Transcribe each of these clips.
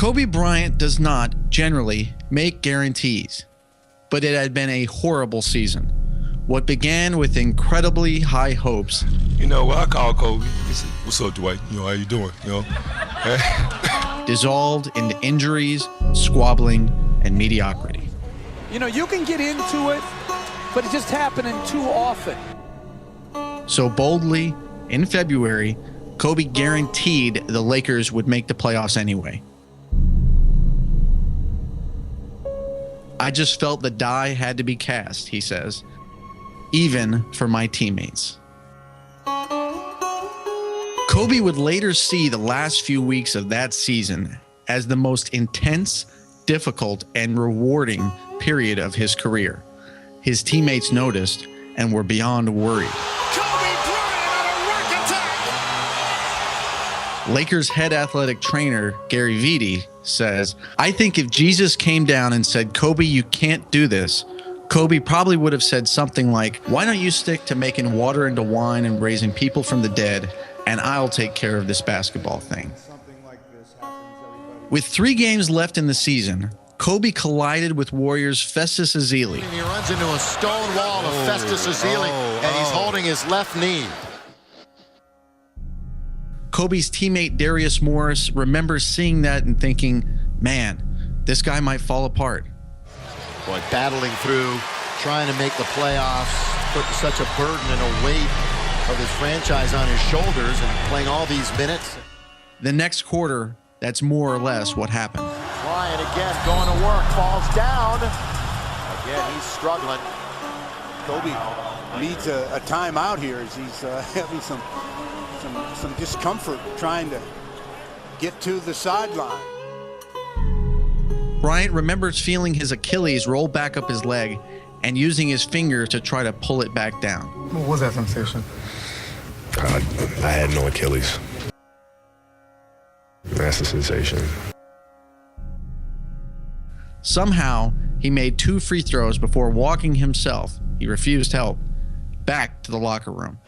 Kobe Bryant does not generally make guarantees, but it had been a horrible season. What began with incredibly high hopes, Well, I called Kobe. He said, "What's up, Dwight? How you doing?" dissolved into injuries, squabbling, and mediocrity. You can get into it, but it's just happening too often. So boldly, in February, Kobe guaranteed the Lakers would make the playoffs anyway. "I just felt the die had to be cast," he says, "even for my teammates." Kobe would later see the last few weeks of that season as the most intense, difficult, and rewarding period of his career. His teammates noticed and were beyond worried. Kobe Bryant on a work attack. Lakers head athletic trainer Gary Vitti says, "I think if Jesus came down and said, 'Kobe, you can't do this,' Kobe probably would have said something like, 'Why don't you stick to making water into wine and raising people from the dead, and I'll take care of this basketball thing.'" With 3 games left in the season, Kobe collided with Warriors' Festus Ezeli. He runs into a stone wall of Festus Ezeli, and he's holding his left knee. Kobe's teammate Darius Morris remembers seeing that and thinking, "Man, this guy might fall apart." Boy, battling through, trying to make the playoffs, putting such a burden and a weight of his franchise on his shoulders and playing all these minutes. The next quarter, that's more or less what happened. Bryant again going to work, falls down. Again, he's struggling. Kobe needs a timeout here as he's having some discomfort trying to get to the sideline. Bryant remembers feeling his Achilles roll back up his leg and using his finger to try to pull it back down. What was that sensation? I had no Achilles. That's the sensation. Somehow, he made 2 free throws before walking himself, he refused help, back to the locker room.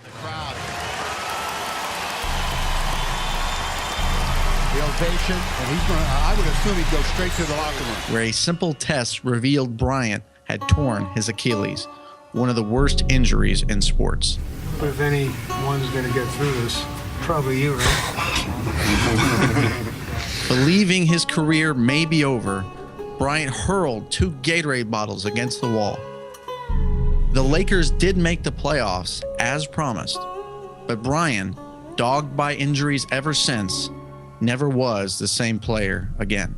The ovation, and I would assume he'd go straight to the locker room. Where a simple test revealed Bryant had torn his Achilles, one of the worst injuries in sports. But if anyone's going to get through this, probably you, right? Believing his career may be over, Bryant hurled 2 Gatorade bottles against the wall. The Lakers did make the playoffs, as promised, but Bryant, dogged by injuries ever since, never was the same player again.